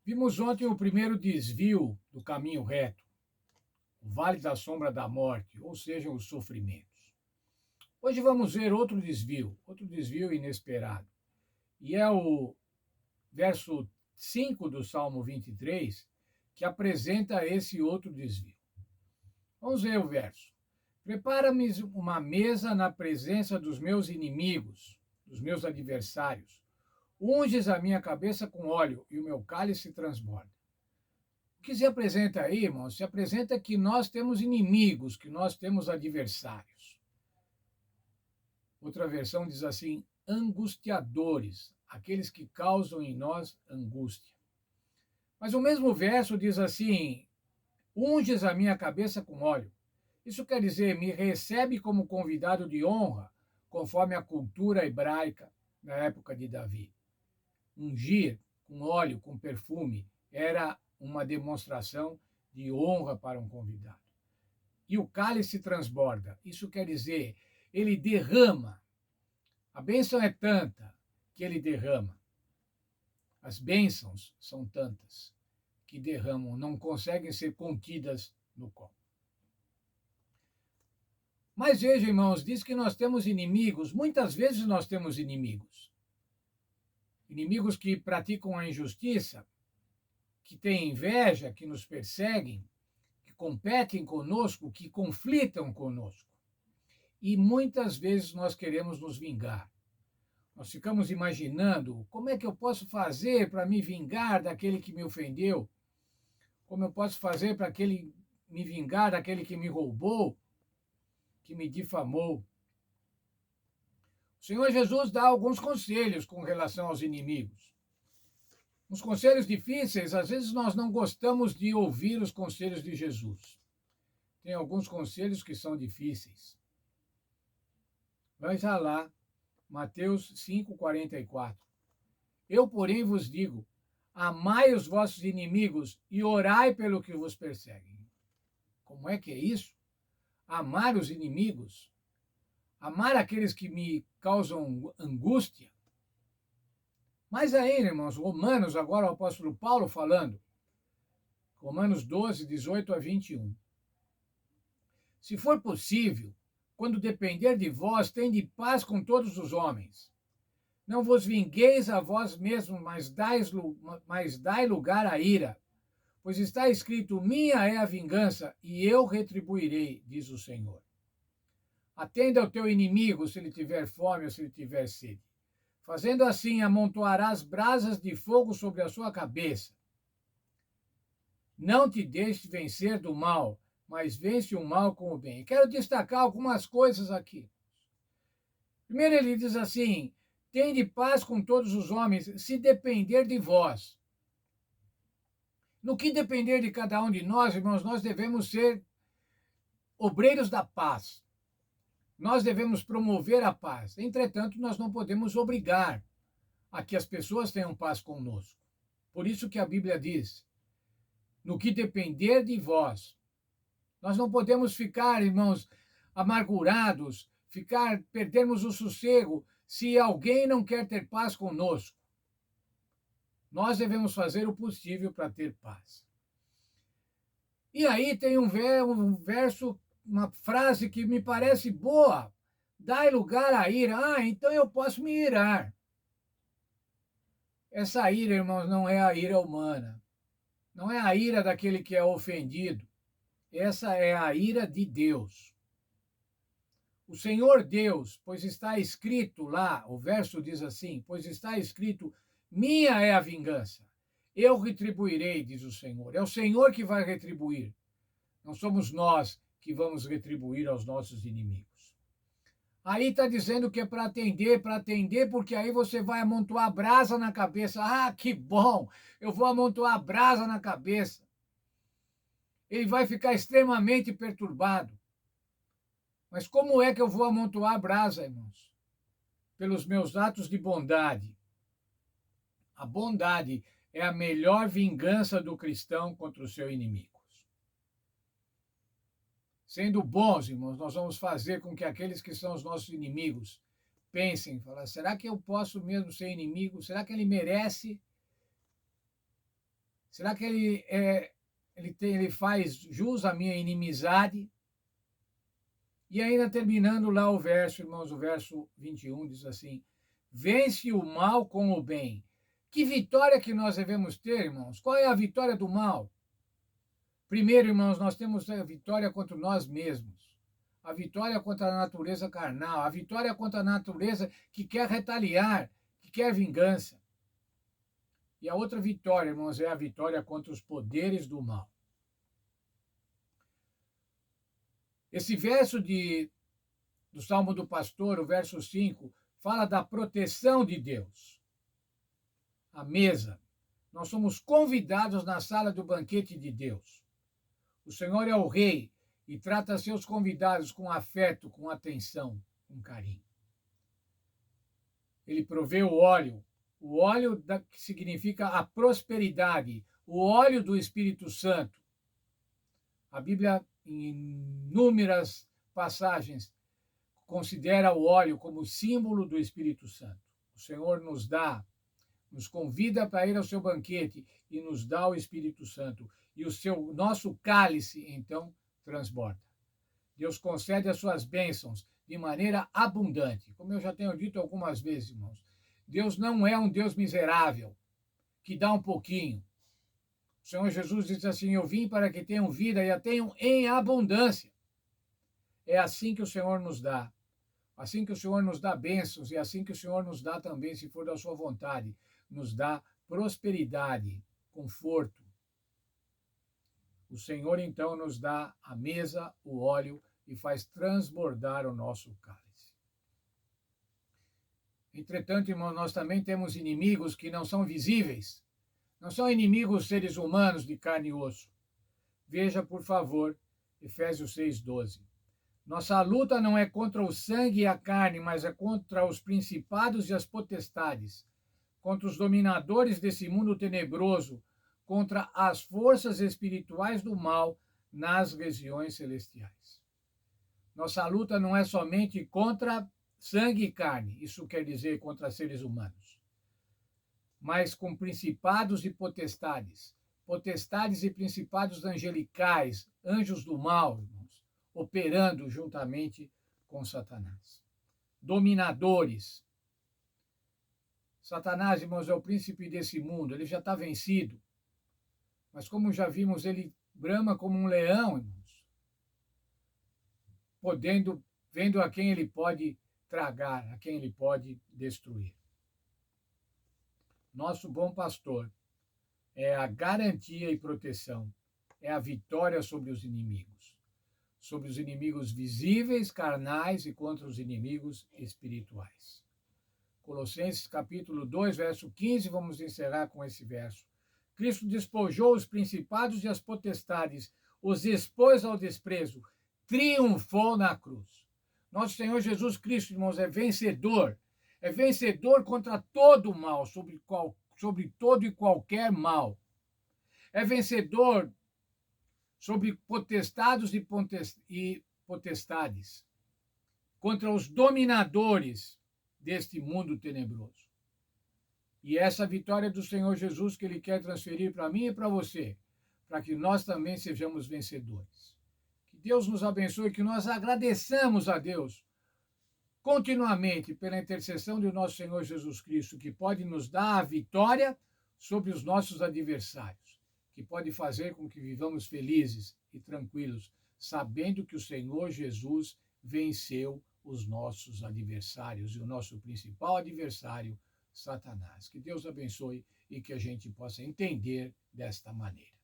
Vimos ontem o primeiro desvio do caminho reto, o vale da sombra da morte, ou seja, os sofrimentos. Hoje vamos ver outro desvio inesperado. E é o verso 5 do Salmo 23 que apresenta esse outro desvio. Vamos ver o verso. Prepara-me uma mesa na presença dos meus inimigos, dos meus adversários. Unges a minha cabeça com óleo e o meu cálice transborda. O que se apresenta aí, irmãos? Se apresenta que nós temos inimigos, que nós temos adversários. Outra versão diz assim: angustiadores, aqueles que causam em nós angústia. Mas o mesmo verso diz assim: unges a minha cabeça com óleo. Isso quer dizer, me recebe como convidado de honra, conforme a cultura hebraica na época de Davi. Ungir com óleo, com perfume, era uma demonstração de honra para um convidado. E o cálice transborda. Isso quer dizer, ele derrama. A bênção é tanta que ele derrama. As bênçãos são tantas que derramam, não conseguem ser contidas no copo. Mas veja, irmãos, diz que nós temos inimigos, muitas vezes nós temos inimigos. Inimigos que praticam a injustiça, que têm inveja, que nos perseguem, que competem conosco, que conflitam conosco. E muitas vezes nós queremos nos vingar. Nós ficamos imaginando como é que eu posso fazer para me vingar daquele que me ofendeu, como eu posso fazer para me vingar daquele que me roubou, que me difamou. O Senhor Jesus dá alguns conselhos com relação aos inimigos. Uns conselhos difíceis, às vezes nós não gostamos de ouvir os conselhos de Jesus. Tem alguns conselhos que são difíceis. Veja lá, Mateus 5,44. Eu, porém, vos digo, amai os vossos inimigos e orai pelo que vos perseguem. Como é que é isso? Amar os inimigos? Amar aqueles que me causam angústia? Mas aí, irmãos, Romanos, agora o apóstolo Paulo falando, Romanos 12, 18 a 21. Se for possível, quando depender de vós, tende paz com todos os homens. Não vos vingueis a vós mesmos, mas dai lugar à ira. Pois está escrito, minha é a vingança, e eu retribuirei, diz o Senhor. Atenda ao teu inimigo, se ele tiver fome ou se ele tiver sede. Fazendo assim, amontoarás brasas de fogo sobre a sua cabeça. Não te deixes vencer do mal, mas vence o mal com o bem. Quero destacar algumas coisas aqui. Primeiro, ele diz assim: tende paz com todos os homens, se depender de vós. No que depender de cada um de nós, irmãos, nós devemos ser obreiros da paz. Nós devemos promover a paz. Entretanto, nós não podemos obrigar a que as pessoas tenham paz conosco. Por isso que a Bíblia diz: no que depender de vós. Nós não podemos ficar, irmãos, amargurados, perdermos o sossego se alguém não quer ter paz conosco. Nós devemos fazer o possível para ter paz. E aí tem um verso, uma frase que me parece boa. Dai lugar à ira. Ah, então eu posso me irar. Essa ira, irmãos, não é a ira humana. Não é a ira daquele que é ofendido. Essa é a ira de Deus. O Senhor Deus, pois está escrito lá, o verso diz assim, pois está escrito, minha é a vingança, eu retribuirei, diz o Senhor. É o Senhor que vai retribuir. Não somos nós que vamos retribuir aos nossos inimigos. Aí está dizendo que é para atender, porque aí você vai amontoar brasa na cabeça. Ah, que bom! Eu vou amontoar brasa na cabeça. Ele vai ficar extremamente perturbado. Mas como é que eu vou amontoar brasa, irmãos? Pelos meus atos de bondade. A bondade é a melhor vingança do cristão contra os seus inimigos. Sendo bons, irmãos, nós vamos fazer com que aqueles que são os nossos inimigos pensem, falar, será que eu posso mesmo ser inimigo? Será que ele merece Será que ele faz jus à minha inimizade? E ainda terminando lá o verso, irmãos, o verso 21 diz assim: vence o mal com o bem. Que vitória que nós devemos ter, irmãos? Qual é a vitória do mal? Primeiro, irmãos, nós temos a vitória contra nós mesmos, a vitória contra a natureza carnal, a vitória contra a natureza que quer retaliar, que quer vingança. E a outra vitória, irmãos, é a vitória contra os poderes do mal. Esse verso do Salmo do Pastor, o verso 5, fala da proteção de Deus. A mesa. Nós somos convidados na sala do banquete de Deus. O Senhor é o rei e trata seus convidados com afeto, com atenção, com carinho. Ele provê o óleo que significa a prosperidade, o óleo do Espírito Santo. A Bíblia, em inúmeras passagens, considera o óleo como símbolo do Espírito Santo. O Senhor nos convida para ir ao seu banquete e nos dá o Espírito Santo. E o nosso cálice, então, transborda. Deus concede as suas bênçãos de maneira abundante. Como eu já tenho dito algumas vezes, irmãos, Deus não é um Deus miserável, que dá um pouquinho. O Senhor Jesus diz assim: eu vim para que tenham vida e a tenham em abundância. É assim que o Senhor nos dá. Assim que o Senhor nos dá bênçãos e assim que o Senhor nos dá também, se for da sua vontade, nos dá prosperidade, conforto. O Senhor, então, nos dá a mesa, o óleo e faz transbordar o nosso cálice. Entretanto, irmãos, nós também temos inimigos que não são visíveis. Não são inimigos seres humanos de carne e osso. Veja, por favor, Efésios 6:12. Nossa luta não é contra o sangue e a carne, mas é contra os principados e as potestades, contra os dominadores desse mundo tenebroso, contra as forças espirituais do mal nas regiões celestiais. Nossa luta não é somente contra sangue e carne, isso quer dizer contra seres humanos, mas com principados e potestades, potestades e principados angelicais, anjos do mal, irmãos, operando juntamente com Satanás. Dominadores. Satanás, irmãos, é o príncipe desse mundo, ele já está vencido. Mas como já vimos, ele brama como um leão, irmãos, vendo a quem ele pode tragar, a quem ele pode destruir. Nosso bom pastor é a garantia e proteção, é a vitória sobre os inimigos visíveis, carnais e contra os inimigos espirituais. Colossenses capítulo 2, verso 15, vamos encerrar com esse verso. Cristo despojou os principados e as potestades, os expôs ao desprezo, triunfou na cruz. Nosso Senhor Jesus Cristo, irmãos, é vencedor contra todo o mal, sobre todo e qualquer mal. É vencedor sobre potestados e potestades, contra os dominadores deste mundo tenebroso. E essa vitória do Senhor Jesus que Ele quer transferir para mim e para você, para que nós também sejamos vencedores. Que Deus nos abençoe, que nós agradeçamos a Deus continuamente pela intercessão do nosso Senhor Jesus Cristo, que pode nos dar a vitória sobre os nossos adversários, que pode fazer com que vivamos felizes e tranquilos, sabendo que o Senhor Jesus venceu os nossos adversários e o nosso principal adversário, Satanás. Que Deus abençoe e que a gente possa entender desta maneira.